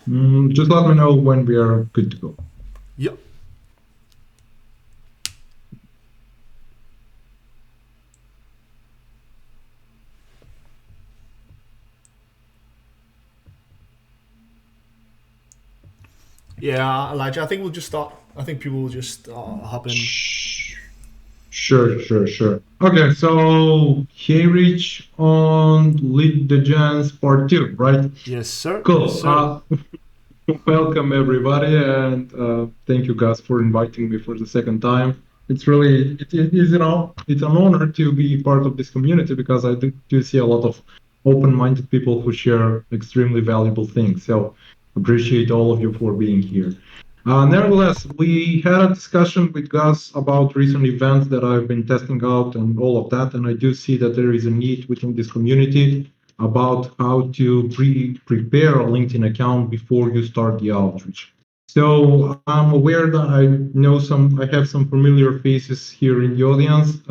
Just let me know when we are good to go. Yep. Yeah, Elijah, I think we'll just start. I think people will just hop in. Sure. Okay, so Heyreach on Lead the Gens Part 2, right? Yes, sir. Yes, Cool. sir. Welcome everybody, and thank you guys for inviting me for the second time. It's really, it is, it's an honor to be part of this community because I do see a lot of open-minded people who share extremely valuable things. So appreciate all of you for being here. Nevertheless, we had a discussion with Gus about recent events that I've been testing out and all of that, and I do see that there is a need within this community about how to prepare a LinkedIn account before you start the outreach. So I'm aware that I have some familiar faces here in the audience.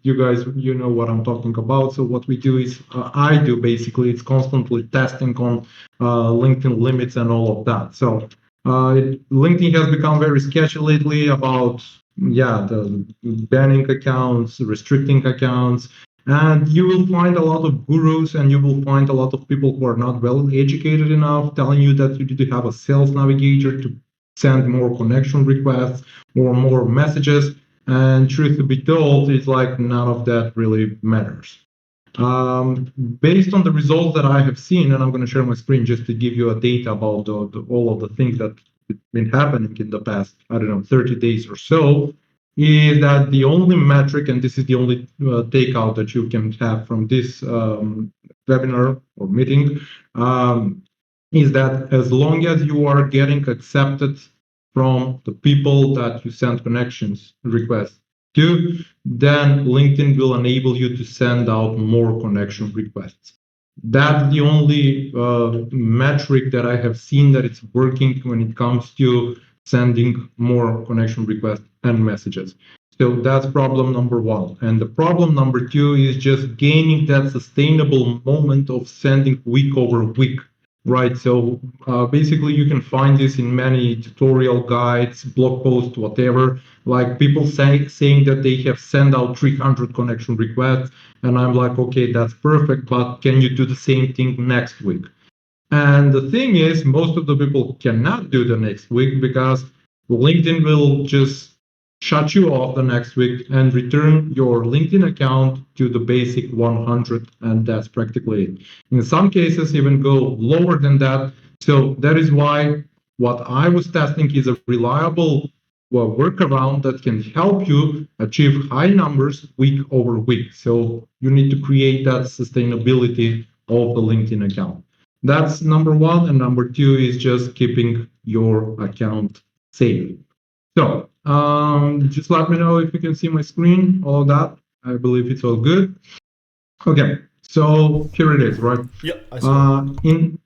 You guys, you know what I'm talking about. So what we do is, I do basically, it's constantly testing on LinkedIn limits and all of that. So LinkedIn has become very sketchy lately about, yeah, the banning accounts, restricting accounts, and you will find a lot of gurus and you will find a lot of people who are not well educated enough telling you that you need to have a sales navigator to send more connection requests or more messages. And truth to be told, it's like none of that really matters. Based on the results that I have seen, and I'm going to share my screen just to give you a data about all of the things that have been happening in the past, I don't know, 30 days or so, is that the only metric, and this is the only takeout that you can have from this webinar or meeting, is that as long as you are getting accepted from the people that you send connections requests to, then LinkedIn will enable you to send out more connection requests. That's the only metric that I have seen that it's working when it comes to sending more connection requests and messages. So that's problem number one. And the problem number two is just gaining that sustainable moment of sending week over week. Right, so basically you can find this in many tutorial guides, blog posts, whatever, like people saying that they have sent out 300 connection requests, and I'm like, okay, that's perfect, but can you do the same thing next week? And the thing is, most of the people cannot do the next week because LinkedIn will just shut you off the next week and return your LinkedIn account to the basic 100, and that's practically it. In some cases, even go lower than that. So that is why what I was testing is a reliable workaround that can help you achieve high numbers week over week. So you need to create that sustainability of the LinkedIn account. That's number one. And number two is just keeping your account safe. So just let me know if you can see my screen, all of that. I believe it's all good. Okay, so here it is, right? Yep, I see.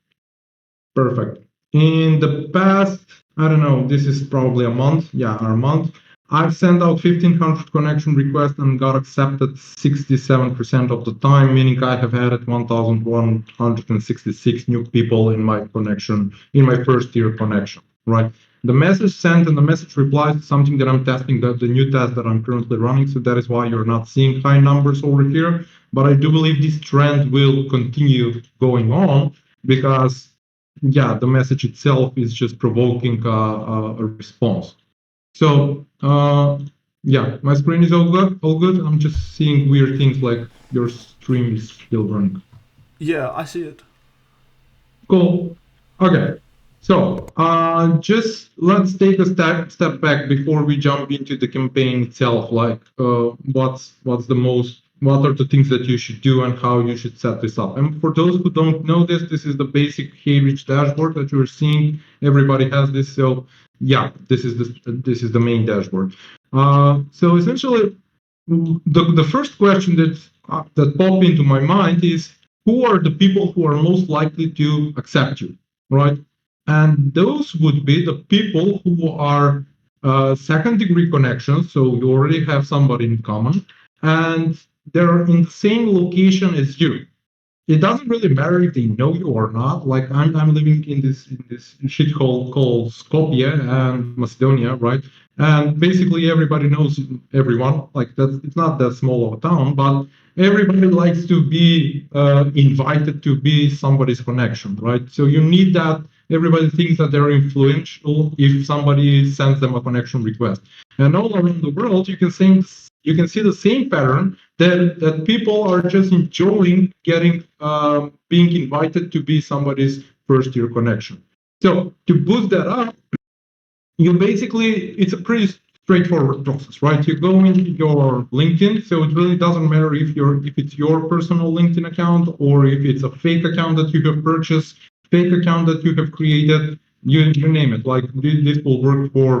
Perfect. In the past, I don't know, this is probably a month. Yeah, a month. I've sent out 1,500 connection requests and got accepted 67% of the time, meaning I have added 1,166 new people in my connection, in my first year connection, right? The message sent and the message replies is something that I'm testing, the new test that I'm currently running. So that is why you're not seeing high numbers over here. But I do believe this trend will continue going on because yeah, the message itself is just provoking a response. So yeah, my screen is all good. All good. I'm just seeing weird things like your stream is still running. Yeah, I see it. Cool. Okay. So just let's take a step back before we jump into the campaign itself. Like, what's the most, what are the things that you should do and how you should set this up. And for those who don't know this, this is the basic Heyreach dashboard that you're seeing. Everybody has this. So yeah, this is the main dashboard. So essentially, the first question that popped into my mind is, who are the people who are most likely to accept you, right? And those would be the people who are second degree connections. So you already have somebody in common and they're in the same location as you. it doesn't really matter if they know you or not. Like I'm living in this shithole called Skopje and Macedonia, right? And basically everybody knows everyone. Like that's it's not that small of a town, but everybody likes to be invited to be somebody's connection, right? So you need that. Everybody thinks that they're influential if somebody sends them a connection request. And all around the world, you can see the same pattern that people are just enjoying getting being invited to be somebody's first year connection. So to boost that up, you basically it's a pretty straightforward process, right? You go into your LinkedIn, so it really doesn't matter if it's your personal LinkedIn account or if it's a fake account that you have purchased, fake account that you have created, you name it. Like this will work for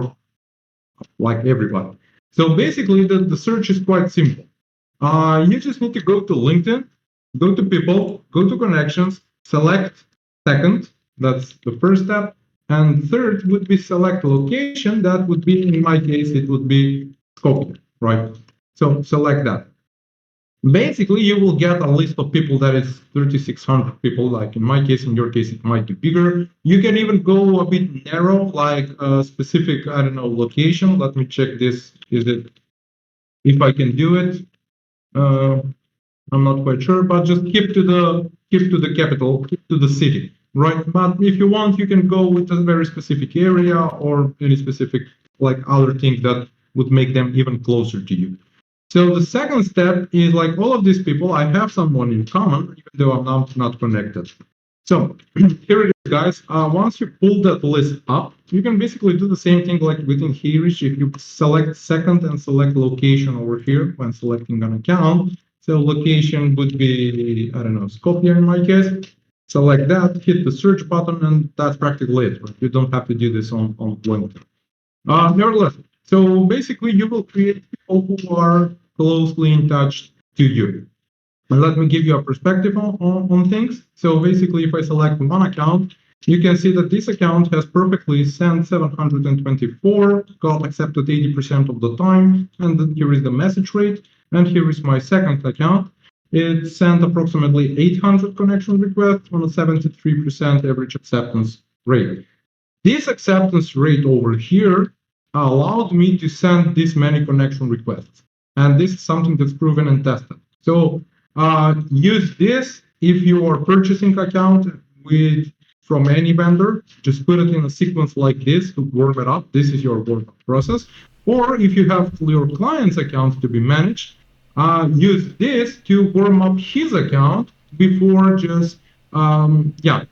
like everybody. So basically, the search is quite simple. You just need to go to LinkedIn, go to people, go to connections, select second. That's the first step. And third would be select location. That would be, in my case, it would be Skopje, right? So select that. Basically, you will get a list of people that is 3,600 people. Like in my case, in your case, it might be bigger. You can even go a bit narrow, like a specific, I don't know, location. Let me check this. Is it, if I can do it? Uh, I'm not quite sure, but just keep to the capital, keep to the city, right? But if you want, you can go with a very specific area or any specific like other things that would make them even closer to you. So the second step is like all of these people, I have someone in common, even though I'm not connected. So here it is, guys. Once you pull that list up, you can basically do the same thing like within Heyreach. If you select second and select location over here when selecting an account, so location would be, I don't know, Skopje in my case. Select that, hit the search button, and that's practically it. Right? You don't have to do this on LinkedIn. Nevertheless, so basically you will create people who are closely in touch to you. And let me give you a perspective on things. So basically, if I select one account, you can see that this account has perfectly sent 724, got accepted 80% of the time, and then here is the message rate. And here is my second account. It sent approximately 800 connection requests on a 73% average acceptance rate. This acceptance rate over here allowed me to send this many connection requests. And this is something that's proven and tested. So use this if you are purchasing account with from any vendor. Just put it in a sequence like this to warm it up. This is your warm up process. Or if you have your client's account to be managed, use this to warm up his account before just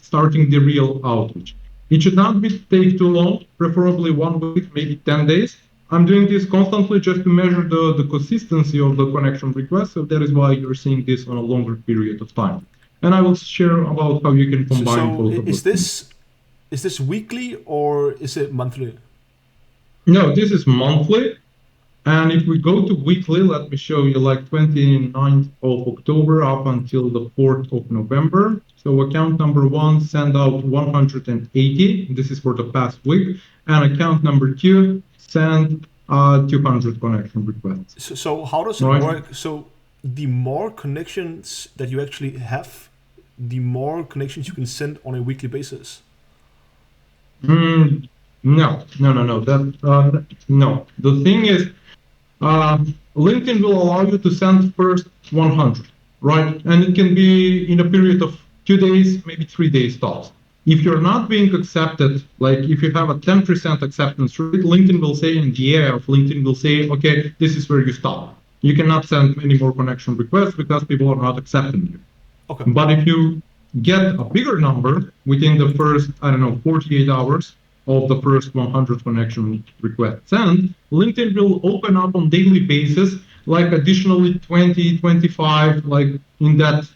starting the real outreach. It should not take too long, preferably 1 week, maybe 10 days. I'm doing this constantly just to measure the consistency of the connection request. So that is why you're seeing this on a longer period of time. And I will share about how you can combine both of is those. is this weekly or is it monthly? No, this is monthly. And if we go to weekly, let me show you like 29th of October up until the 4th of November. So account number one send out 180. This is for the past week. And account number two send 200 connection requests. So how does it work? So the more connections that you actually have, the more connections you can send on a weekly basis. No. No. The thing is, LinkedIn will allow you to send first 100, right? And it can be in a period of 2 days, maybe 3 days tops. If you're not being accepted, like if you have a 10% acceptance rate, LinkedIn will say, in the AI of LinkedIn will say, okay, this is where you stop. You cannot send any more connection requests because people are not accepting you. Okay. But if you get a bigger number within the first, 48 hours, of the first 100 connection requests sent, LinkedIn will open up on daily basis, like additionally 20, 25, like in that,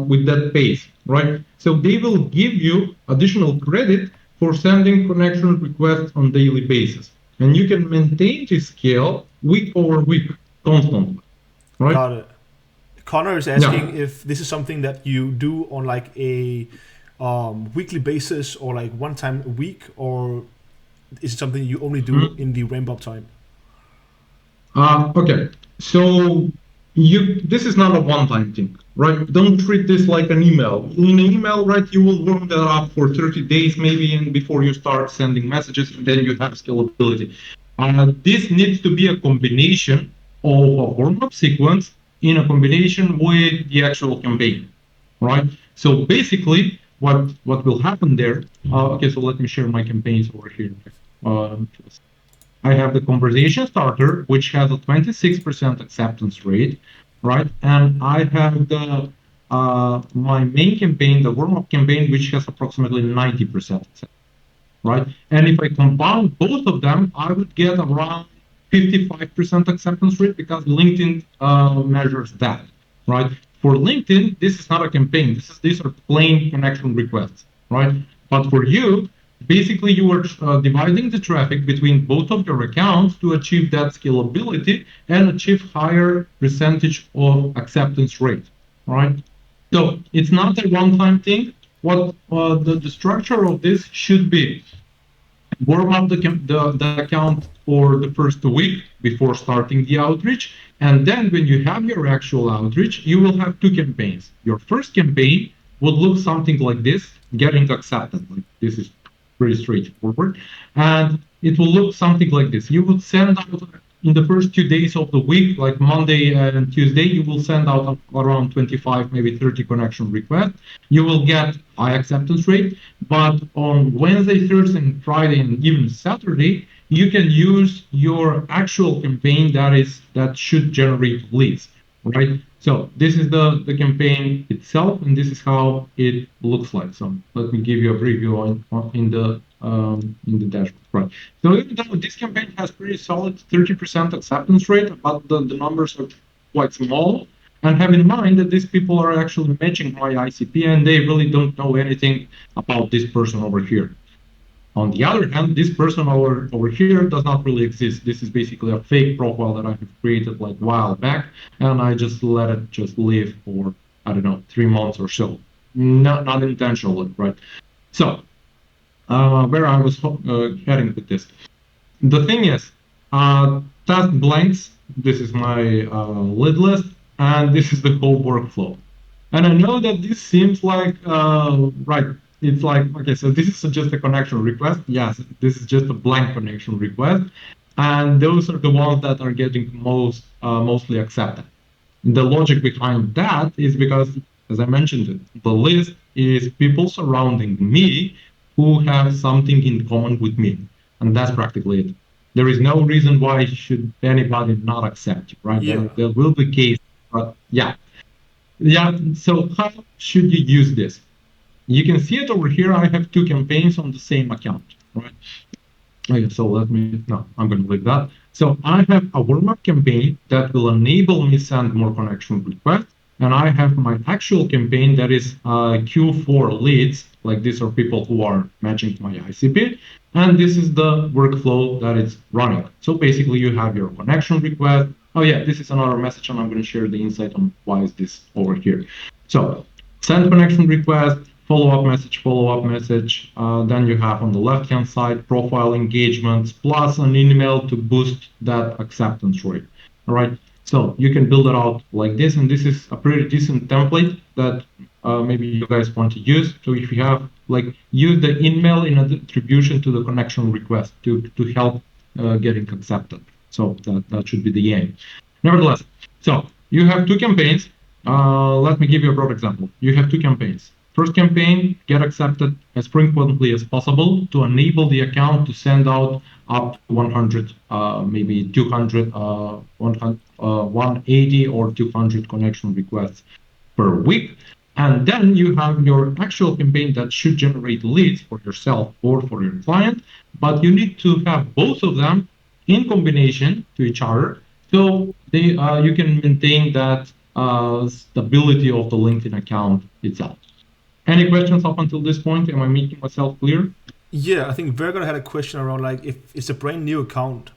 with that pace, right? So they will give you additional credit for sending connection requests on daily basis. And you can maintain this scale week over week constantly, right? Got it. Connor is asking if this is something that you do on like a weekly basis or like one time a week, or is it something you only do in the ramp up time? Okay, so this is not a one-time thing. right? Don't treat this like an email. In an email, right, you will warm that up for 30 days maybe, and before you start sending messages, and then you have scalability. This needs to be a combination of a warm-up sequence in a combination with the actual campaign, right? So basically, what will happen there? Okay, so let me share my campaigns over here. I have the conversation starter, which has a 26% acceptance rate, right? And I have the my main campaign, the warm-up campaign, which has approximately 90% acceptance, right? And if I combine both of them, I would get around 55% acceptance rate because LinkedIn measures that, right? For LinkedIn, this is not a campaign. These are plain connection requests, right? But for you, basically you are dividing the traffic between both of your accounts to achieve that scalability and achieve higher percentage of acceptance rate, right? So it's not a one-time thing. What the structure of this should be: warm up the account for the first week before starting the outreach. And then when you have your actual outreach, you will have two campaigns. Your first campaign would look something like this, getting accepted. Like this is pretty straightforward. And it will look something like this. You would send out in the first 2 days of the week, like Monday and Tuesday, you will send out around 25, maybe 30 connection requests. You will get high acceptance rate. But on Wednesday, Thursday, and Friday, and even Saturday, you can use your actual campaign that should generate leads, right? So this is the campaign itself, and this is how it looks like. So let me give you a preview in the dashboard, right? So even though this campaign has pretty solid 30% acceptance rate, but the numbers are quite small. And have in mind that these people are actually matching my ICP and they really don't know anything about this person over here. On the other hand, this person over here does not really exist. This is basically a fake profile that I have created like a while back, and I just let it just live for, I don't know, 3 months or so. Not intentionally, right? So, where I was heading with this. The thing is, task blanks, this is my lead list, and this is the whole workflow. And I know that this seems like, right, it's like, okay, so this is just a connection request. Yes, this is just a blank connection request. And those are the ones that are getting mostly accepted. The logic behind that is because, as I mentioned, the list is people surrounding me who have something in common with me. And that's practically it. There is no reason why should anybody not accept you, right? Yeah. There will be cases, but yeah. Yeah, so how should you use this? You can see it over here. I have two campaigns on the same account, right? Okay, so I'm going to leave that. So I have a warm-up campaign that will enable me send more connection requests. And I have my actual campaign that is Q4 leads, like these are people who are matching my ICP. And this is the workflow that is running. So basically you have your connection request. Oh yeah, this is another message and I'm going to share the insight on why is this over here. So send connection request, follow-up message. Then you have on the left-hand side, profile engagements, plus an email to boost that acceptance rate. All right. So you can build it out like this, and this is a pretty decent template that maybe you guys want to use. So if you have, like, use the email in a distribution to the connection request to help getting accepted. So that should be the aim. Nevertheless, so you have two campaigns. Let me give you a broad example. You have two campaigns. First campaign, get accepted as frequently as possible to enable the account to send out up to 100, maybe 200, 180 or 200 connection requests per week. And then you have your actual campaign that should generate leads for yourself or for your client, but you need to have both of them in combination to each other so you can maintain that stability of the LinkedIn account itself. Any questions up until this point? Am I making myself clear? Yeah, I think Vergon had a question around, like, if it's a brand new account,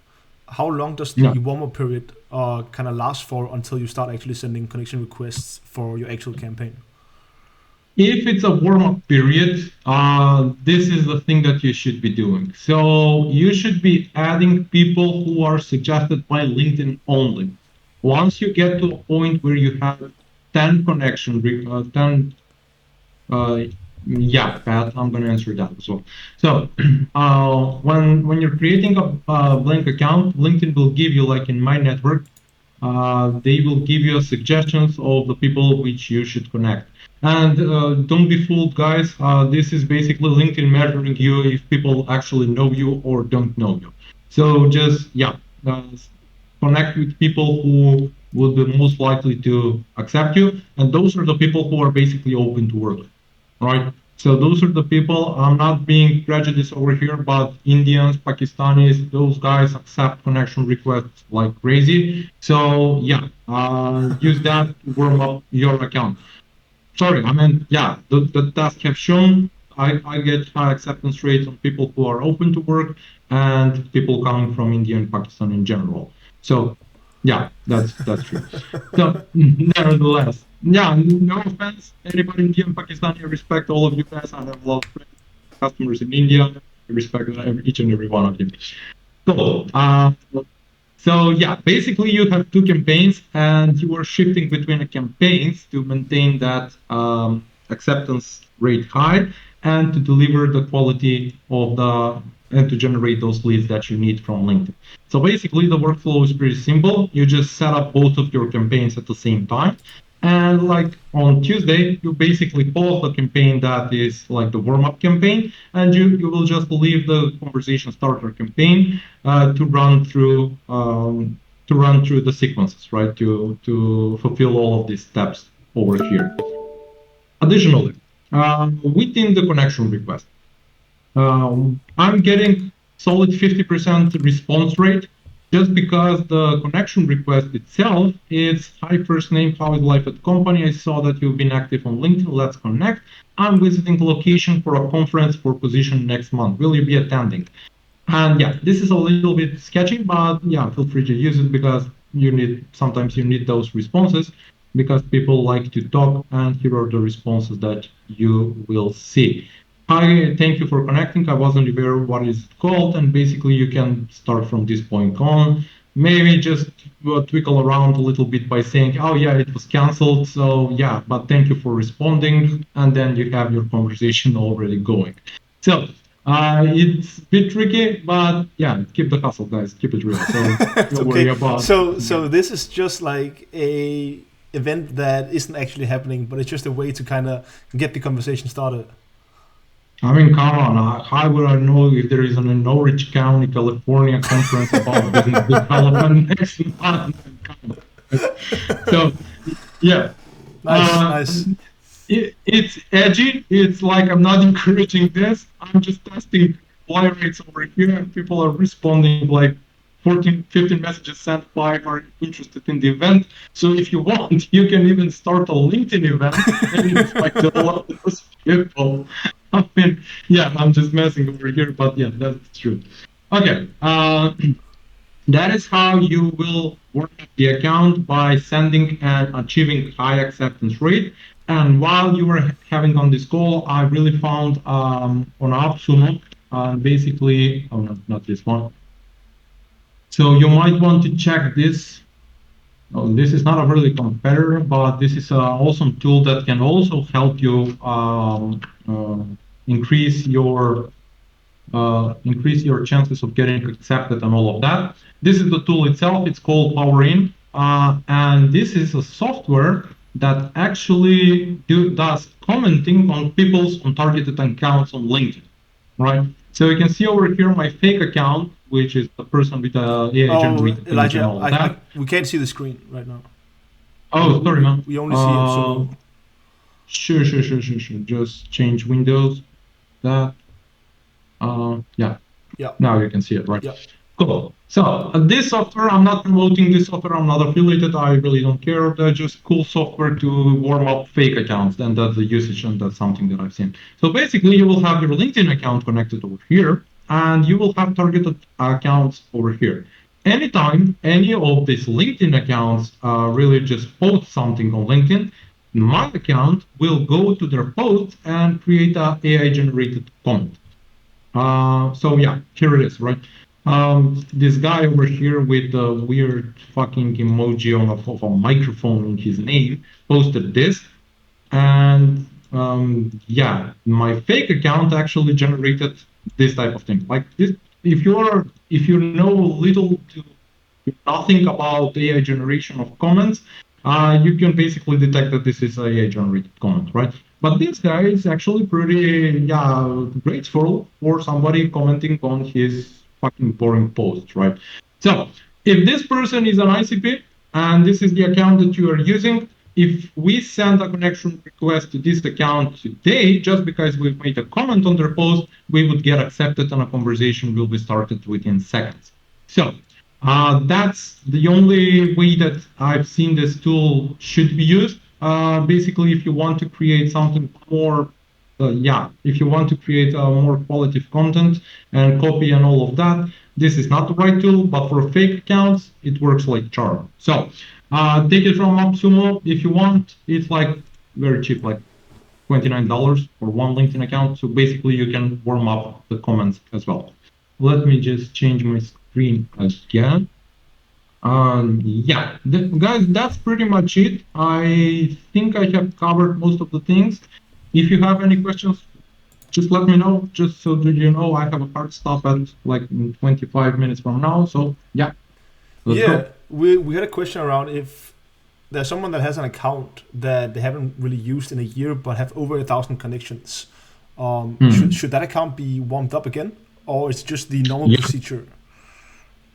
how long does the warm-up period kind of last for until you start actually sending connection requests for your actual campaign? If it's a warm-up period, this is the thing that you should be doing. So you should be adding people who are suggested by LinkedIn only. Once you get to a point where you have 10 10 yeah, Pat, I'm going to answer that as well. So, when you're creating a blank account, LinkedIn will give you, like in my network, they will give you suggestions of the people which you should connect. And don't be fooled, guys. This is basically LinkedIn measuring you if people actually know you or don't know you. So just, yeah, uh, connect with people who would be most likely to accept you. And those are the people who are basically open to work, right? So those are the people. I'm not being prejudiced over here, but Indians, Pakistanis, those guys accept connection requests like crazy. So yeah, use that to warm up your account. Sorry, I mean, yeah, the tests have shown I get high acceptance rates on people who are open to work and people coming from India and Pakistan in general. So yeah, that's true. So nevertheless, yeah, no offense, anybody in India and Pakistan, I respect all of you guys. I have a lot of customers in India. I respect each and every one of you. Cool. So yeah, basically you have two campaigns and you are shifting between the campaigns to maintain that acceptance rate high and to deliver the quality of the and to generate those leads that you need from LinkedIn. So basically the workflow is pretty simple. You just set up both of your campaigns at the same time. And like on Tuesday, you basically pause the campaign that is like the warm-up campaign, and you will just leave the conversation starter campaign to run through the sequences, right? To fulfill all of these steps over here. Additionally, within the connection request, I'm getting solid 50% response rate just because the connection request itself is hi first name, how is life at company? I saw that you've been active on LinkedIn. Let's connect. I'm visiting location for a conference for position next month. Will you be attending? And yeah, this is a little bit sketchy, but yeah, feel free to use it because sometimes you need those responses because people like to talk, and here are the responses that you will see. Hi, thank you for connecting. I wasn't aware what is it called, and basically you can start from this point on. Maybe just twinkle around a little bit by saying, oh yeah, it was canceled. So yeah, but thank you for responding. And then you have your conversation already going. So it's a bit tricky, but yeah, keep the hustle, guys. Keep it real. So don't worry about. So this is just like a event that isn't actually happening, but it's just a way to kind of get the conversation started. I mean, come on. How would I know if there is an in Norwich County, California conference about business development next month? So, yeah. Nice. It's edgy. It's like I'm not encouraging this. I'm just testing fly rates over here, and people are responding like 14, 15 messages sent by are interested in the event. So if you want, you can even start a LinkedIn event and it's like a lot of those people. I mean, yeah, I'm just messing over here, but yeah, that's true. Okay, that is how you will work the account by sending and achieving high acceptance rate. And while you were having on this call, I really found on AppSumo, basically, oh no, not this one. So you might want to check this. Oh, this is not a really competitor, but this is an awesome tool that can also help you increase your chances of getting accepted and all of that. This is the tool itself. It's called PowerIn, and this is a software that actually does commenting on people's targeted accounts on LinkedIn, right? So you can see over here my fake account, which is the person with the AI generated image and all of that. We can't see the screen right now. Oh, sorry, man. We only see it. So sure. Just change Windows. That. Yeah. Now you can see it, right? Yeah. Cool. So this software, I'm not promoting this software. I'm not affiliated. I really don't care. They're just cool software to warm up fake accounts, and that's the usage, and that's something that I've seen. So basically, you will have your LinkedIn account connected over here, and you will have targeted accounts over here. Anytime any of these LinkedIn accounts really just post something on LinkedIn, my account will go to their post and create a AI generated comment. So yeah, here it is, right? This guy over here with the weird fucking emoji of a microphone in his name posted this, and yeah, my fake account actually generated this type of thing. Like this, if you know little to nothing about AI generation of comments, you can basically detect that this is a AI generated comment, right? But this guy is actually pretty, yeah, grateful for somebody commenting on his fucking boring post, right? So if this person is an ICP and this is the account that you are using, if we send a connection request to this account today, just because we've made a comment on their post, we would get accepted and a conversation will be started within seconds. So that's the only way that I've seen this tool should be used. Basically, if you want to create something more, yeah, if you want to create more qualitative content and copy and all of that, this is not the right tool. But for fake accounts, it works like charm. So take it from AppSumo if you want. It's like very cheap, like $29 for one LinkedIn account. So basically, you can warm up the comments as well. Let me just change my screen again. Yeah, guys, that's pretty much it. I think I have covered most of the things. If you have any questions, just let me know. Just so that you know, I have a hard stop at like 25 minutes from now. So yeah, let's Yeah, go. we had a question around if there's someone that has an account that they haven't really used in a year but have over 1,000 connections. Should that account be warmed up again, or is it just the normal Yeah, procedure?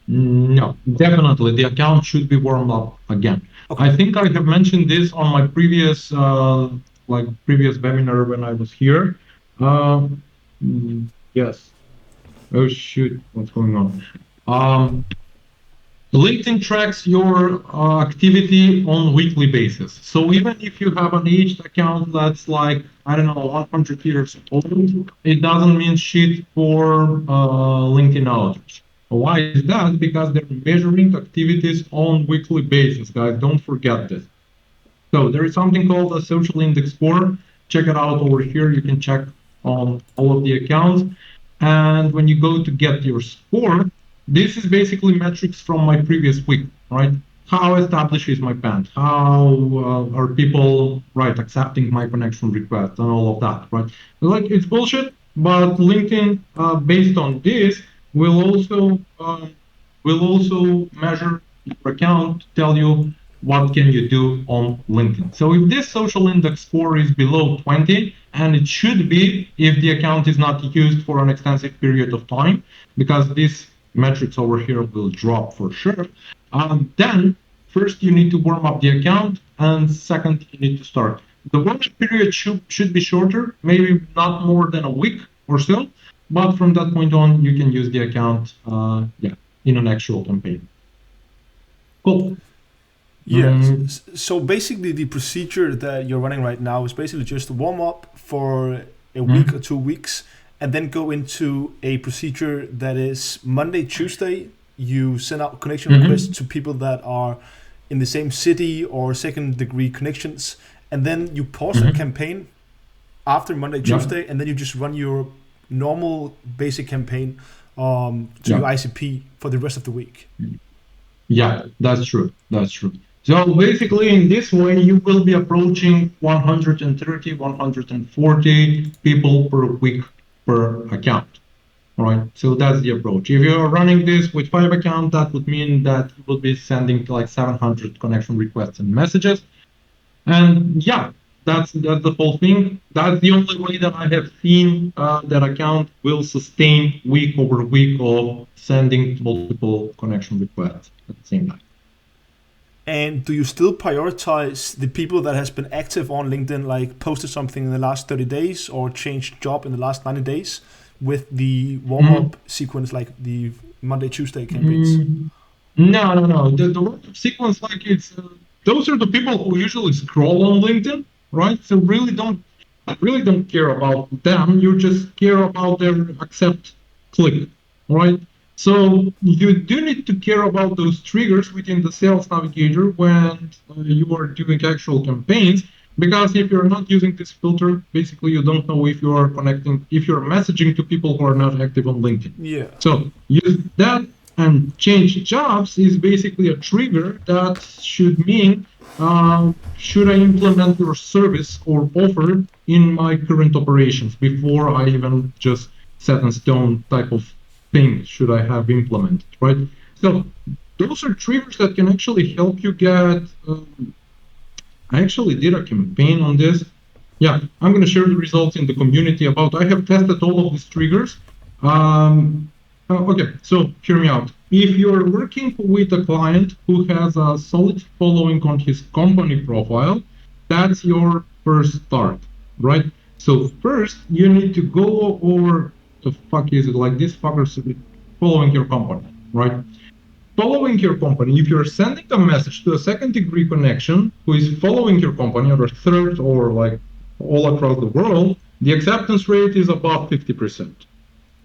no, definitely the account should be warmed up again. Okay. I think I have mentioned this on my previous previous webinar when I was here. Um, yes. Oh shoot, what's going on? Um, LinkedIn tracks your activity on weekly basis. So even if you have an aged account that's like, I don't know, 100 years old, it doesn't mean shit for LinkedIn outreach. Why is that? Because they're measuring activities on weekly basis, guys. Don't forget this. So there is something called a social index score. Check it out over here. You can check on all of the accounts. And when you go to get your score, this is basically metrics from my previous week, right? How established is my band? How are people, right, accepting my connection request and all of that, right? Like it's bullshit, but LinkedIn, based on this, will also measure your account to tell you what can you do on LinkedIn. So if this social index score is below 20, and it should be if the account is not used for an extensive period of time, because these metrics over here will drop for sure, then first you need to warm up the account, and second, you need to start. The warm-up period should be shorter, maybe not more than a week or so, but from that point on, you can use the account yeah, in an actual campaign. Cool. Yes. So basically, the procedure that you're running right now is basically just warm up for a week or 2 weeks, and then go into a procedure that is Monday, Tuesday. You send out connection requests to people that are in the same city or second degree connections, and then you pause a campaign after Monday, Tuesday, and then you just run your normal basic campaign to your ICP for the rest of the week. Yeah, that's true. That's true. So basically, in this way, you will be approaching 130, 140 people per week per account. All right. So that's the approach. If you're running this with 5 accounts, that would mean that you will be sending like 700 connection requests and messages. And yeah, that's the whole thing. That's the only way that I have seen that account will sustain week over week of sending multiple connection requests at the same time. And do you still prioritize the people that has been active on LinkedIn, like posted something in the last 30 days or changed job in the last 90 days with the warm-up sequence like the Monday, Tuesday campaigns? No. The warm-up sequence, like it's those are the people who usually scroll on LinkedIn, right? So really don't care about them. You just care about their accept click, right? So you do need to care about those triggers within the sales navigator when you are doing actual campaigns. Because if you're not using this filter, basically you don't know if you are connecting, if you're messaging to people who are not active on LinkedIn. Yeah. So use that, and change jobs is basically a trigger that should mean, should I implement your service or offer in my current operations before I even just set in stone type of thing should I have implemented, right? So those are triggers that can actually help you get. I actually did a campaign on this. Yeah, I'm going to share the results in the community about. I have tested all of these triggers. Okay, so hear me out. If you're working with a client who has a solid following on his company profile, that's your first start, right? So first, you need to go over the fuck is it like this fuckers following your company, right? Following your company, if you're sending a message to a second degree connection who is following your company or a third or like all across the world, the acceptance rate is above 50%.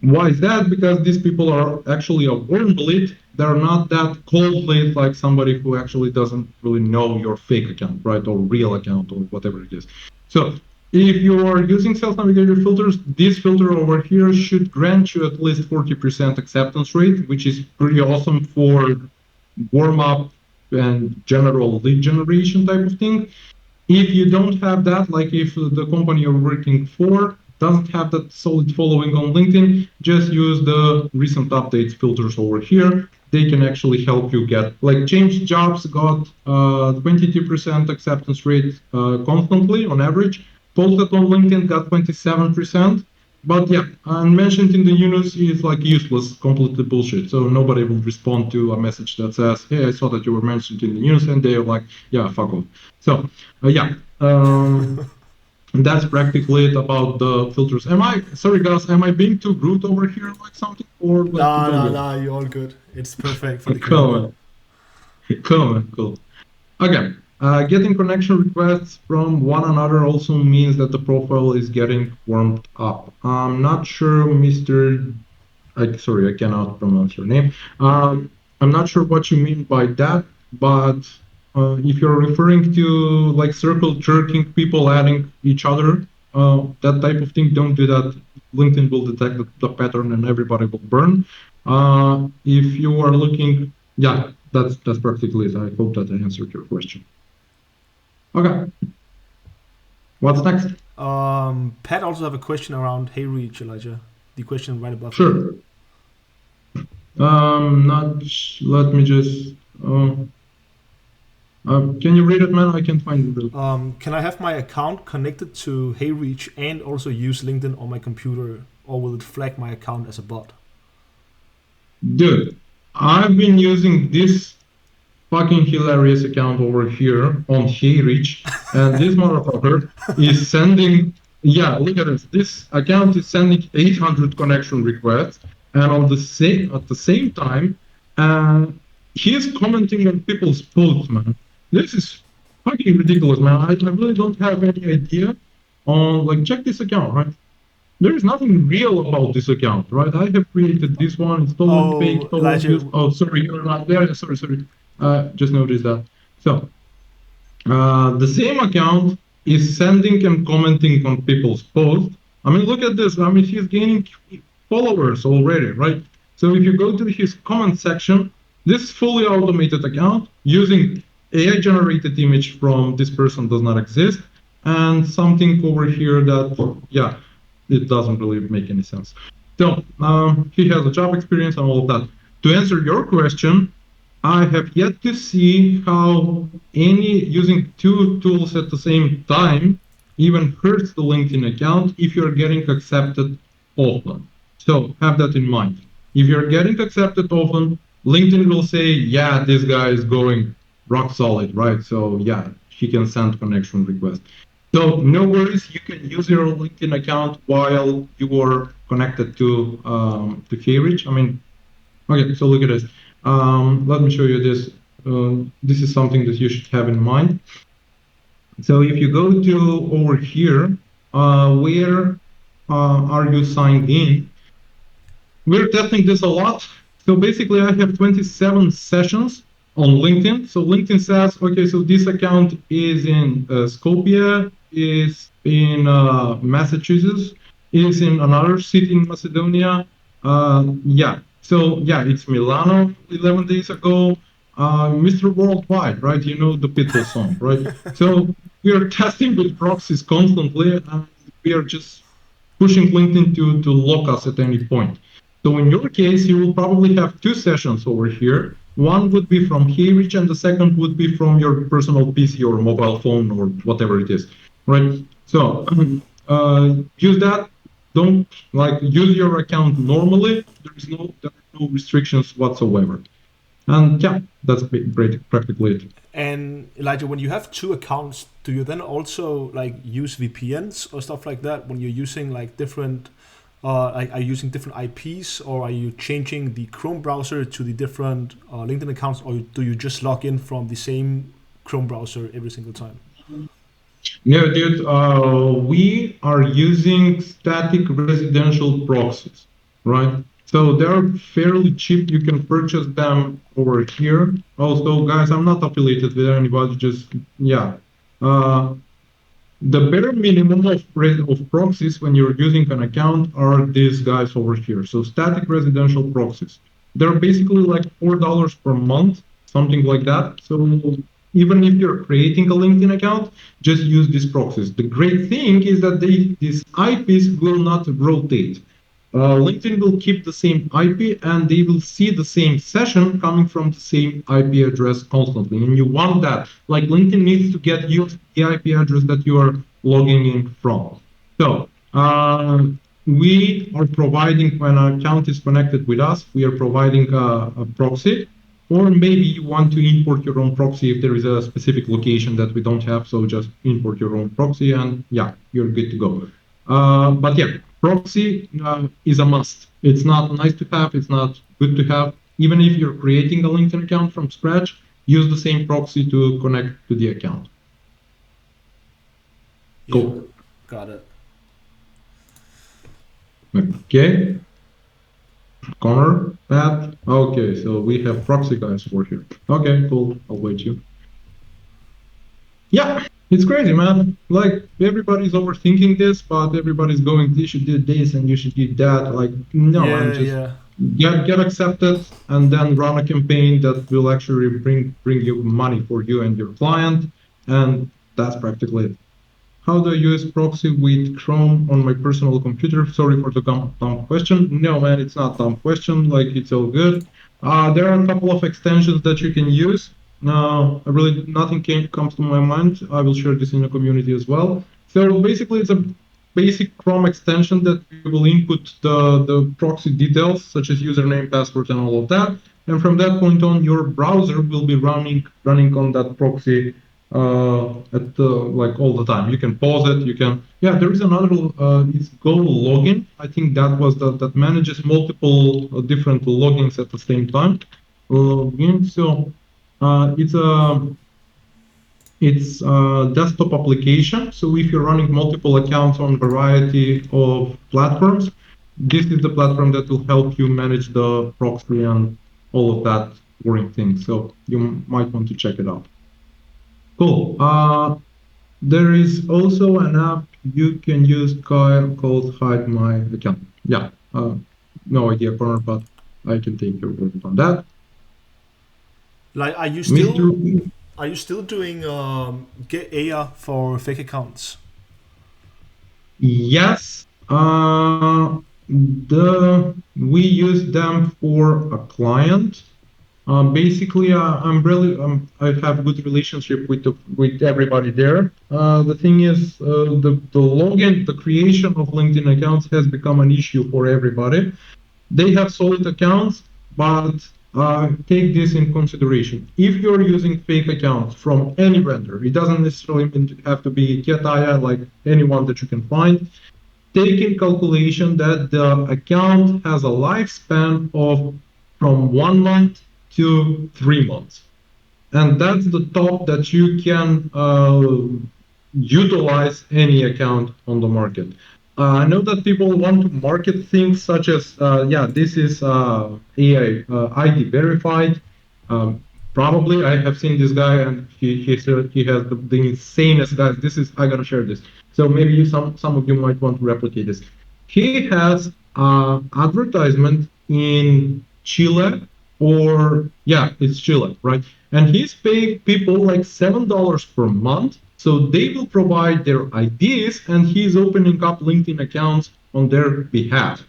Why is that? Because these people are actually a warm lead. They're not that cold lead like somebody who actually doesn't really know your fake account, right? Or real account or whatever it is. So if you are using Sales Navigator filters, this filter over here should grant you at least 40% acceptance rate, which is pretty awesome for warm up and general lead generation type of thing. If you don't have that, like if the company you're working for doesn't have that solid following on LinkedIn, just use the recent updates filters over here. They can actually help you get, like change jobs got 22% acceptance rate constantly on average. Posted on LinkedIn got 27%. But yeah, unmentioned in the news is like useless, completely bullshit. So nobody will respond to a message that says, "Hey, I saw that you were mentioned in the news," and they're like, "Yeah, fuck off." So yeah, that's practically it about the filters. Am I sorry, guys? Am I being too rude over here, like something, or like it's all good? Nah, you're all good. It's perfect for the Cool, community. man. Cool, man. Cool. Okay. Getting connection requests from one another also means that the profile is getting warmed up. I'm not sure, Mr. Sorry, I cannot pronounce your name. I'm not sure what you mean by that, but if you're referring to like circle jerking, people adding each other, that type of thing, don't do that. LinkedIn will detect the pattern and everybody will burn. If you are looking, yeah, that's practically it. I hope that I answered your question. Okay, what's next? Pat also have a question around Heyreach, Elijah. The question right above it. Sure. Not. Let me just. Can you read it, man? I can't find it. Can I have my account connected to Heyreach and also use LinkedIn on my computer, or will it flag my account as a bot? Dude, I've been using this fucking hilarious account over here on Heyreach, and this motherfucker is sending. Yeah, look at this. This account is sending 800 connection requests, and on the same at the same time, he is commenting on people's posts, man. This is fucking ridiculous, man. I really don't have any idea on like check this account, right? There is nothing real about this account, right? I have created this one. It's totally fake, totally Elijah. used. Oh, sorry, you're not there. Sorry. Just noticed that. So the same account is sending and commenting on people's posts. I mean, look at this. I mean, he's gaining followers already, right? So if you go to his comment section, this fully automated account using AI generated image from this person does not exist, and something over here that, yeah, it doesn't really make any sense. So he has a job experience and all of that. To answer your question, I have yet to see how any using two tools at the same time even hurts the LinkedIn account if you're getting accepted often. So have that in mind. If you're getting accepted often, LinkedIn will say, yeah, this guy is going rock solid, right? So yeah, he can send connection requests. So no worries, you can use your LinkedIn account while you are connected to Heyreach. I mean, okay, so look at this. Let me show you this. This is something that you should have in mind. So if you go to over here, where are you signed in? We're testing this a lot. So basically I have 27 sessions on LinkedIn. So LinkedIn says, okay, so this account is in Skopje, is in Massachusetts, is in another city in Macedonia. Yeah, so yeah, it's Milano 11 days ago. Mr. Worldwide, right? You know the Pitbull song, right? So we are testing with proxies constantly, and we are just pushing LinkedIn to lock us at any point. So in your case, you will probably have two sessions over here. One would be from Heyreach, and the second would be from your personal PC or mobile phone or whatever it is, right? So use that. Don't use your account normally. There are no restrictions whatsoever. And yeah, that's practically it. And Elijah, when you have two accounts, do you then also like use VPNs or stuff like that when you're using like different are you using different IPs, or are you changing the Chrome browser to the different LinkedIn accounts, or do you just log in from the same Chrome browser every single time? No, dude, we are using static residential proxies, right? So they're fairly cheap. You can purchase them over here. Also, guys, I'm not affiliated with anybody. Just yeah, uh, the bare minimum of proxies when you're using an account are these guys over here. So static residential proxies. They're basically like $4 per month, something like that. So even if you're creating a LinkedIn account, just use these proxies. The great thing is that these IPs will not rotate. LinkedIn will keep the same IP and they will see the same session coming from the same IP address constantly. And you want that. Like LinkedIn needs to get used to the IP address that you are logging in from. So we are providing, when an account is connected with us, we are providing a proxy. Or maybe you want to import your own proxy if there is a specific location that we don't have. So just import your own proxy and yeah, you're good to go. But yeah, proxy is a must. It's not nice to have, it's not good to have. Even if you're creating a LinkedIn account from scratch, use the same proxy to connect to the account. Cool. Yeah, got it. Okay. Connor, Pat. Okay, so we have proxy guys over here. Okay, cool. I'll wait you. Yeah, it's crazy, man. Like everybody's overthinking this, but everybody's going, you should do this and you should do that. Like, no, man, just get accepted and then run a campaign that will actually bring you money for you and your client. And that's practically it. How do I use proxy with Chrome on my personal computer? Sorry for the dumb question. No, man, it's not dumb question. Like, it's all good. There are a couple of extensions that you can use. Really, nothing comes to my mind. I will share this in the community as well. So basically, it's a basic Chrome extension that you will input the proxy details, such as username, password, and all of that. And from that point on, your browser will be running on that proxy at like all the time. You can pause it. You can there is another it's Go login. I think that was that manages multiple different logins at the same time. Login. So it's a desktop application. So if you're running multiple accounts on a variety of platforms, this is the platform that will help you manage the proxy and all of that boring things. So you might want to check it out. Cool. There is also an app you can use called Hide My Account. Yeah. No idea, Connor, but I can take your word on that. Like, are you still doing get AI for fake accounts? Yes. We use them for a client. Basically, I have good relationship with everybody there. The thing is, the login, the creation of LinkedIn accounts has become an issue for everybody. They have solid accounts, but take this in consideration. If you're using fake accounts from any vendor, it doesn't necessarily have to be Getaya, like anyone that you can find. Take in calculation that the account has a lifespan of from 1 month to 3 months. And that's the top that you can utilize any account on the market. I know that people want to market things such as, this is AI ID verified. Probably I have seen this guy, and he has the insanest guys. This is I gotta share this. So maybe some of you might want to replicate this. He has advertisement in Chile, or yeah, it's Chile, right? And he's paying people like $7 per month, so they will provide their IDs, and he's opening up LinkedIn accounts on their behalf,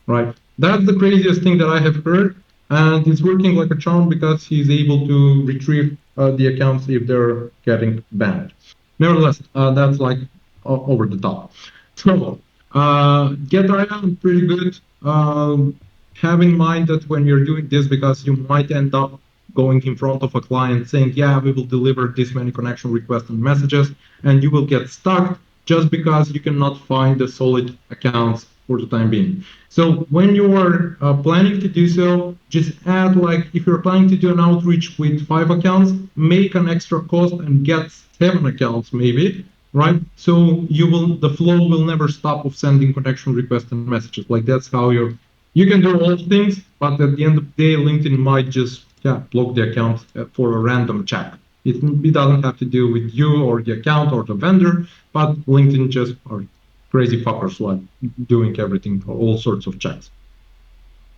right? That's the craziest thing that I have heard, and it's working like a charm because he's able to retrieve the accounts if they're getting banned. Nevertheless, that's like over the top. So, GetIO, pretty good. Have in mind that when you're doing this, because you might end up going in front of a client saying, yeah, we will deliver this many connection requests and messages, and you will get stuck just because you cannot find the solid accounts for the time being. So when you are planning to do so, just add, like, if you're planning to do an outreach with 5 accounts, make an extra cost and get 7 accounts maybe, right? So the flow will never stop of sending connection requests and messages. Like, that's how you can do all things, but at the end of the day, LinkedIn might just block the account for a random check. It doesn't have to do with you or the account or the vendor, but LinkedIn just are crazy fuckers like doing everything, all sorts of checks.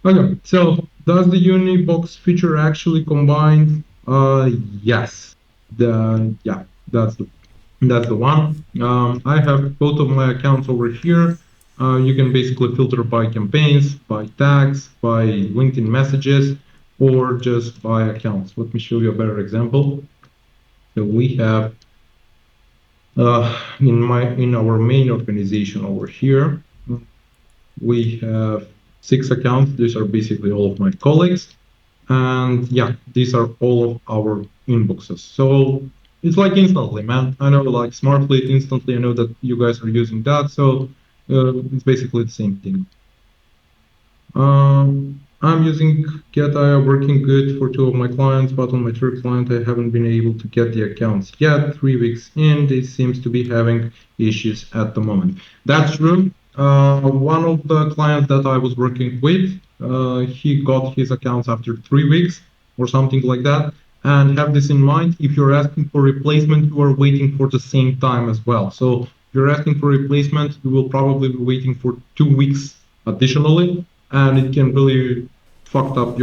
Okay, so does the Unibox feature actually combine? Yes. That's the one. I have both of my accounts over here. You can basically filter by campaigns, by tags, by LinkedIn messages, or just by accounts. Let me show you a better example. So we have in our main organization over here, we have 6 accounts. These are basically all of my colleagues, and yeah, these are all of our inboxes. So it's like instantly, man. I know, like SmartFleet instantly. I know that you guys are using that, so it's basically the same thing. I'm using GetIO, working good for 2 of my clients, but on my 3rd client, I haven't been able to get the accounts yet. 3 weeks in, they seems to be having issues at the moment. That's true. One of the clients that I was working with, he got his accounts after 3 weeks or something like that. And have this in mind, if you're asking for replacement, you are waiting for the same time as well. So if you're asking for replacement, you will probably be waiting for 2 weeks additionally, and it can really fuck up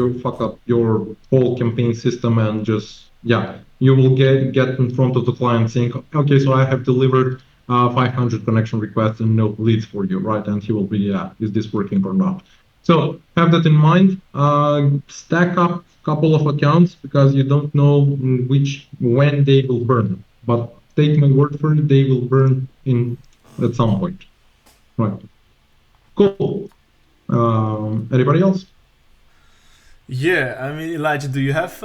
your whole campaign system, and just you will get in front of the client saying, okay, so I have delivered 500 connection requests and no leads for you, right? And he will be, is this working or not? So have that in mind. Stack up a couple of accounts because you don't know when they will burn. But take my word for it, they will burn at some point, right? Cool. Anybody else? Yeah, I mean, Elijah, do you have?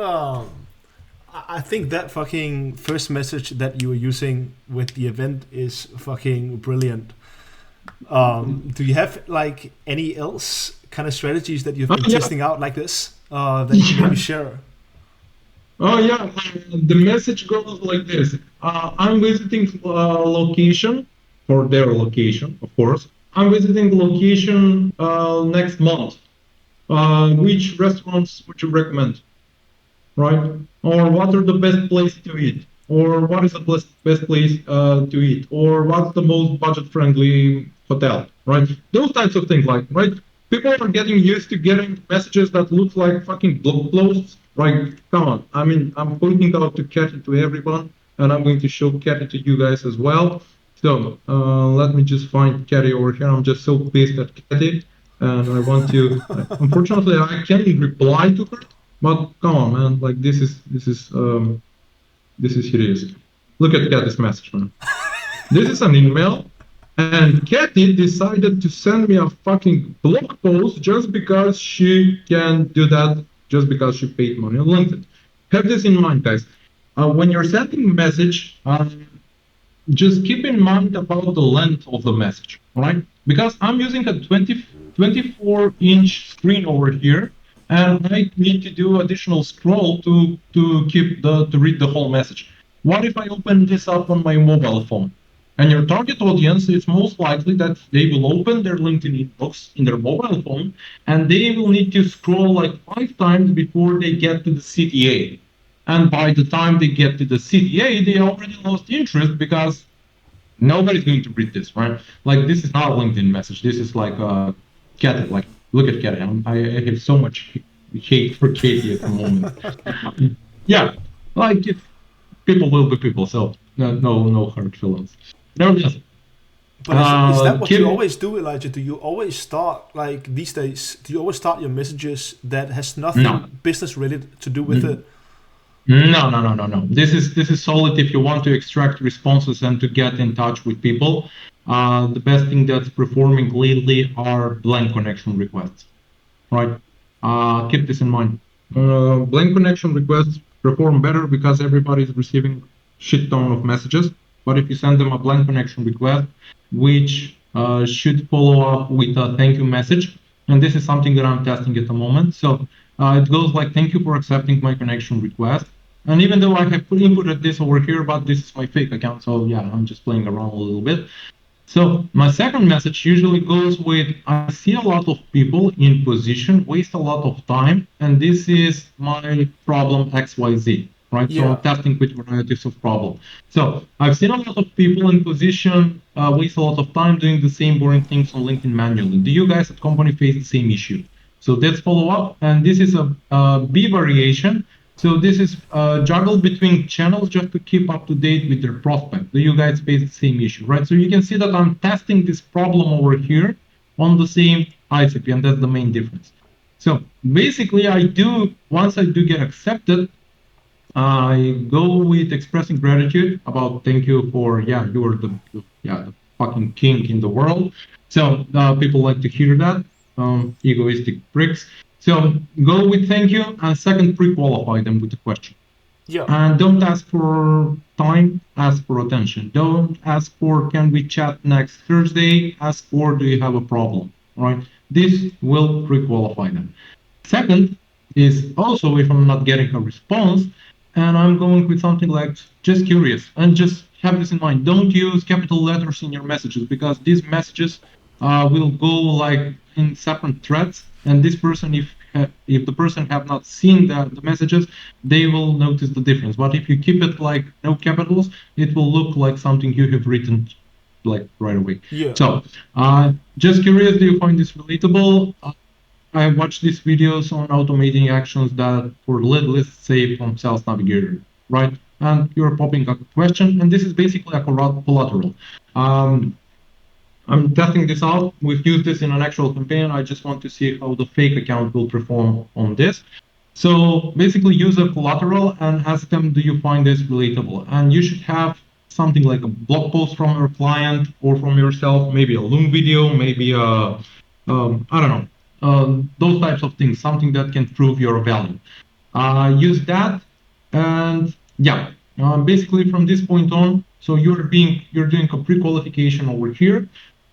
I think that fucking first message that you were using with the event is fucking brilliant. Do you have like any else kind of strategies that you've been testing out like this that you can maybe share? Oh yeah, the message goes like this. I'm visiting location, for their location, of course. I'm visiting location next month. Which restaurants would you recommend, right? Or what are the best places to eat? Or what is the best place to eat? Or what's the most budget-friendly hotel, right? Those types of things, like, right? People are getting used to getting messages that look like fucking blog posts. Like, come on. I mean, I'm pointing out to Katy to everyone, and I'm going to show Katy to you guys as well. So let me just find Katy over here. I'm just so pissed at Katy, and I want to. Unfortunately, I can't reply to her. But come on, man! Like, this is hideous. Look at Katy's message, man. This is an email, and Katy decided to send me a fucking blog post just because she can do that, just because she paid money on LinkedIn. Have this in mind, guys. When you're sending a message, just keep in mind about the length of the message, right? Because I'm using a 24-inch screen over here, and I need to do additional scroll to read the whole message. What if I open this up on my mobile phone? And your target audience, it's most likely that they will open their LinkedIn inbox in their mobile phone, and they will need to scroll like 5 times before they get to the CTA. And by the time they get to the CTA, they already lost interest because nobody's going to read this, right? Like, this is not a LinkedIn message. This is like a Katie. Like, look at Katie. I have so much hate for Katie at the moment. Yeah, like, if people will be people, so no hard feelings. No, yes. But is that what you Kim, always do, Elijah? Do you always start, like these days? Do you always start your messages that has no. nothing business related to do with it? No. This is solid if you want to extract responses and to get in touch with people. The best thing that's performing lately are blank connection requests, right? Keep this in mind. Blank connection requests perform better because everybody's receiving shit ton of messages. But if you send them a blank connection request, which should follow up with a thank you message, and this is something that I'm testing at the moment. So it goes like, thank you for accepting my connection request. And even though I have inputted this over here, but this is my fake account, so yeah, I'm just playing around a little bit. So my second message usually goes with, I see a lot of people in position waste a lot of time, and this is my problem XYZ, right? So Yeah. I'm testing with varieties of problem. So I've seen a lot of people in position waste a lot of time doing the same boring things on LinkedIn manually. Do you guys at company face the same issue? So let's follow up, and this is a B variation. So this is juggled between channels just to keep up to date with their prospect. Do you guys face the same issue, right? So you can see that I'm testing this problem over here on the same ICP, and that's the main difference. So basically, once I do get accepted, I go with expressing gratitude about thank you for, yeah, you are the fucking king in the world. So people like to hear that, egoistic pricks. So go with thank you, and second, pre-qualify them with the question. Yeah. And don't ask for time, ask for attention. Don't ask for can we chat next Thursday, ask for do you have a problem, right? This will pre-qualify them. Second is also if I'm not getting a response and I'm going with something like just curious, and just have this in mind. Don't use capital letters in your messages because these messages will go like in separate threads, and this person, if the person have not seen the messages, they will notice the difference. But if you keep it like no capitals, it will look like something you have written like right away. Yeah. So just curious, do you find this relatable? I watched these videos on automating actions that for let's say from Sales Navigator, right? And you're popping up a question, and this is basically a collateral. Um, I'm testing this out. We've used this in an actual campaign. I just want to see how the fake account will perform on this. So basically use a collateral and ask them, do you find this relatable? And you should have something like a blog post from your client or from yourself, maybe a Loom video, maybe I don't know, those types of things, something that can prove your value. Use that, and yeah, basically from this point on, so you're doing a pre-qualification over here,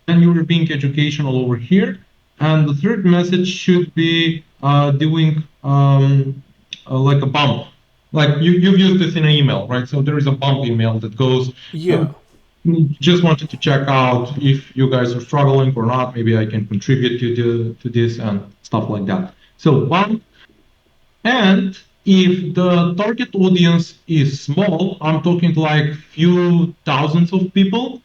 and you're being educational over here, and the third message should be doing like a bump. Like you've used this in an email, right? So there is a bump email that goes, Yeah. just wanted to check out if you guys are struggling or not. Maybe I can contribute to this and stuff like that. So bump, and if the target audience is small, I'm talking like few thousands of people,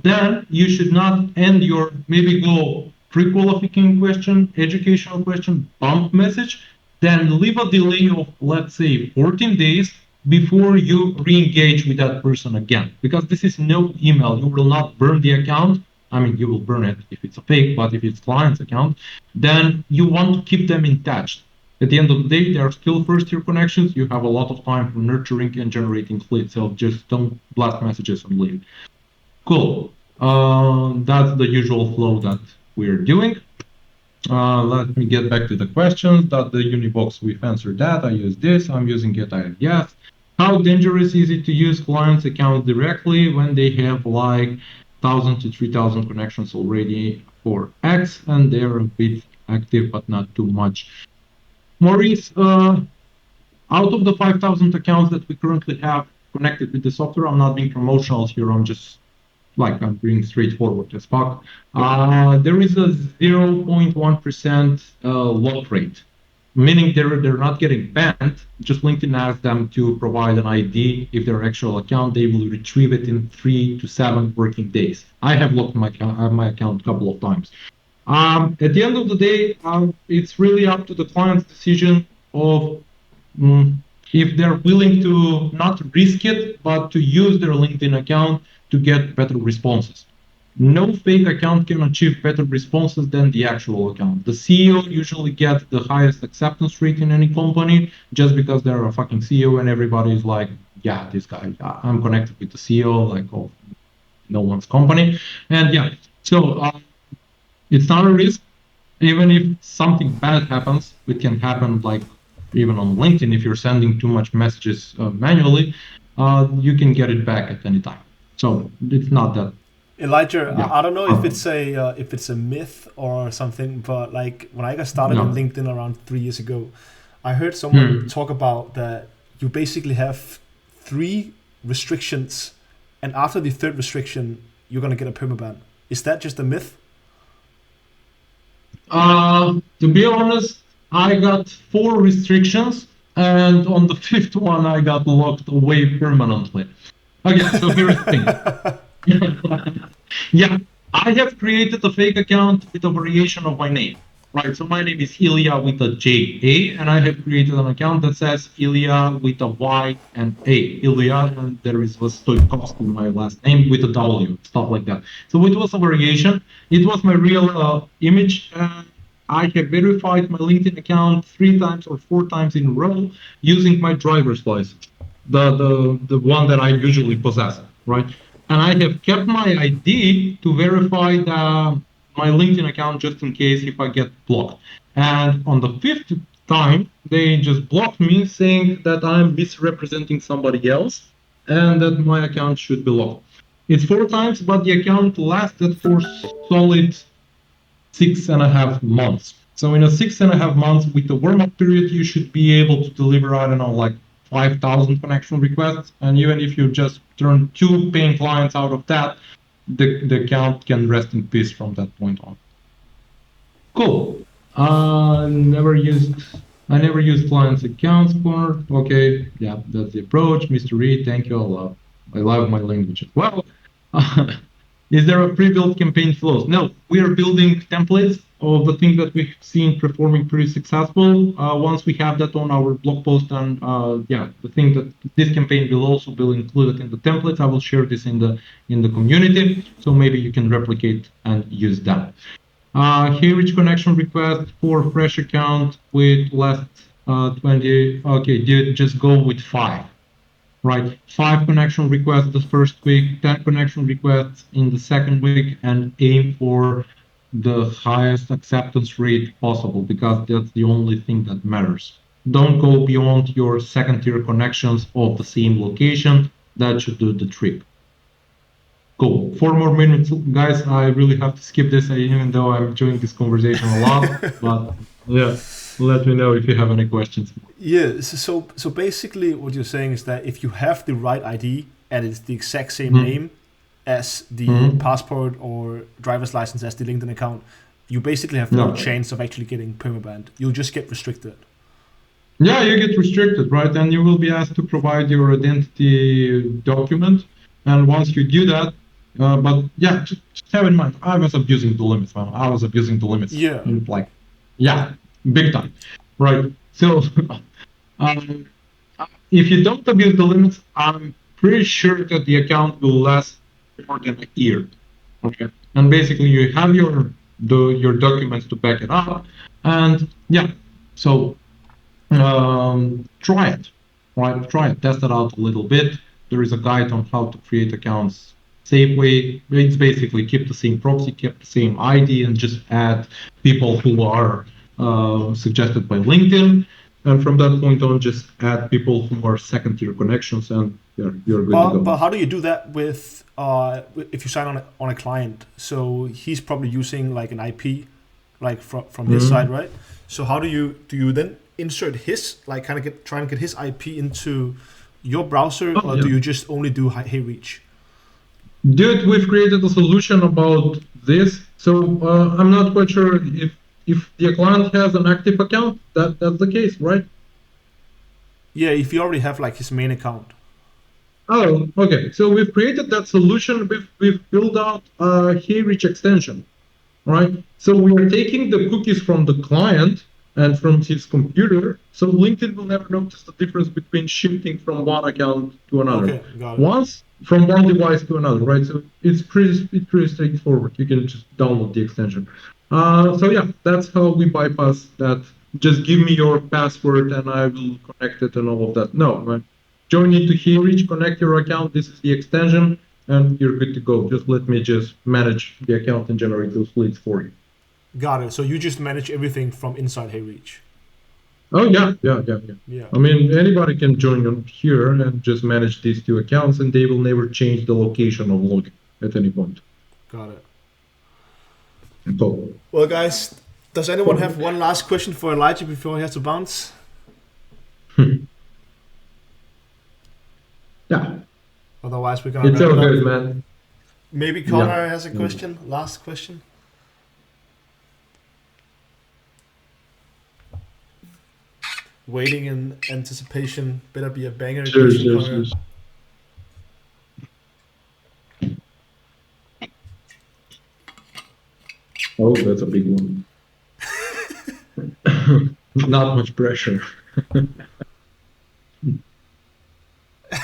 then you should not end your maybe go pre-qualifying question, educational question, bump message, then leave a delay of let's say 14 days before you re-engage with that person again. Because this is no email. You will not burn the account. I mean, you will burn it if it's a fake, but if it's client's account, then you want to keep them in touch. At the end of the day, they are still first-year connections. You have a lot of time for nurturing and generating leads. So just don't blast messages and leave. Cool. That's the usual flow that we're doing. Let me get back to the questions. That the Unibox, we've answered that. I use this. I'm using it. I guess. How dangerous is it to use clients' accounts directly when they have like 1,000 to 3,000 connections already for X and they're a bit active but not too much? Maurice, out of the 5,000 accounts that we currently have connected with the software, I'm not being promotional here. I'm just like I'm being straightforward as fuck. There is a 0.1% lock rate. meaning they're not getting banned. Just LinkedIn asks them to provide an ID. If their actual account, they will retrieve it in 3 to 7 working days. I have looked my account a couple of times. At the end of the day, it's really up to the client's decision of if they're willing to not risk it, but to use their LinkedIn account to get better responses. No fake account can achieve better responses than the actual account. The CEO usually gets the highest acceptance rate in any company just because they're a fucking CEO and everybody is like, yeah, this guy, I'm connected with the CEO, like, oh, no one's company. And yeah, so it's not a risk. Even if something bad happens, it can happen like even on LinkedIn. If you're sending too much messages manually, you can get it back at any time. So it's not that. Elijah, yeah. I don't know if it's a myth or something, but like when I got started in LinkedIn around 3 years ago, I heard someone talk about that you basically have 3 restrictions, and after the 3rd restriction, you're gonna get a permaban. Is that just a myth? To be honest, I got 4 restrictions, and on the 5th one, I got locked away permanently. Okay, so here's the thing. Yeah, I have created a fake account with a variation of my name, right? So my name is Ilija with a J-A, and I have created an account that says Ilija with a Y and A. Ilija, and there is a Stoikovsky in my last name with a W, stuff like that. So it was a variation. It was my real image. I have verified my LinkedIn account 3 times or 4 times in a row using my driver's license, the one that I usually possess, right? And I have kept my ID to verify my LinkedIn account just in case if I get blocked. And on the 5th time, they just blocked me saying that I'm misrepresenting somebody else and that my account should be locked. It's 4 times, but the account lasted for solid 6.5 months. So in a 6.5 months with the warm-up period, you should be able to deliver, I don't know, like 5,000 connection requests, and even if you just turn 2 paying clients out of that, the account can rest in peace from that point on. Cool. I never used clients' accounts for. Okay, yeah, that's the approach. Mr. Reed, thank you. I love my language as well. Is there a pre-built campaign flows? No, we are building templates of the things that we've seen performing pretty successful. Once we have that on our blog post, and the thing that this campaign will also be included in the templates, I will share this in the community, so maybe you can replicate and use that. Heyreach connection request for fresh account with last 20. Okay, dude, just go with 5. Right, 5 connection requests the first week, 10 connection requests in the second week, and aim for the highest acceptance rate possible, because that's the only thing that matters. Don't go beyond your second-tier connections of the same location. That should do the trick. Cool. 4 more minutes, guys. I really have to skip this, even though I'm enjoying this conversation a lot. But yeah, let me know if you have any questions. Yeah. So basically, what you're saying is that if you have the right ID and it's the exact same name as the passport or driver's license as the LinkedIn account, you basically have no chance of actually getting permabanned. You'll just get restricted. Yeah, you get restricted, right? And you will be asked to provide your identity document. And once you do that, but yeah, just have in mind, I was abusing the limits, man. I was abusing the limits. Yeah. Like, yeah, big time, right? So, if you don't abuse the limits, I'm pretty sure that the account will last more than a year. Okay, and basically you have your documents to back it up, and yeah, so try it, right? Try it, test it out a little bit. There is a guide on how to create accounts safely. It's basically keep the same proxy, keep the same ID, and just add people who are suggested by LinkedIn. And from that point on, just add people who are second-tier connections, and you're good to go. But how do you do that with if you sign on a client? So he's probably using like an IP, like from his side, right? So how do you then insert his, like, kind of try and get his IP into your browser, or do you just only do Heyreach? Dude, we've created a solution about this. So I'm not quite sure if if the client has an active account, that's the case, right? Yeah, if you already have like his main account. Oh, okay. So we've created that solution. We've built out a Heyreach extension, right? So we are taking the cookies from the client and from his computer. So LinkedIn will never notice the difference between shifting from one account to another. Okay, got it. Once from one device to another, right? So it's pretty straightforward. You can just download the extension. So yeah, that's how we bypass that. Just give me your password and I will connect it and all of that. No, right? Join into Heyreach, connect your account. This is the extension, and you're good to go. Just let me just manage the account and generate those leads for you. Got it. So you just manage everything from inside Heyreach. Oh yeah. I mean, anybody can join on here and just manage these two accounts, and they will never change the location of login at any point. Got it. So, Well, guys, does anyone have one last question for Elijah before he has to bounce? yeah, Otherwise, we're gonna it's wrap all it up. good, man. Maybe Connor has a question. Last question. Waiting in anticipation. Better be a banger question, Connor. Oh, that's a big one. Not much pressure.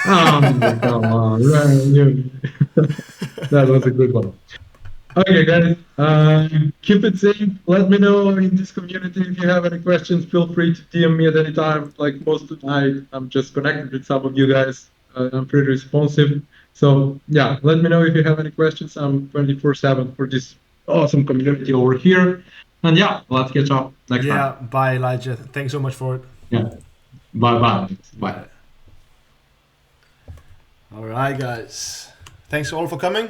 Oh, come on. That was a good one. Okay, guys. Keep it safe. Let me know in this community if you have any questions. Feel free to DM me at any time. Like most of the night, I'm just connected with some of you guys. I'm pretty responsive. So yeah, let me know if you have any questions. I'm 24/7 for this awesome community over here. And yeah, let's catch up next time. Yeah, bye, Elijah. Thanks so much for it. Yeah. Bye. All right, guys. Thanks all for coming.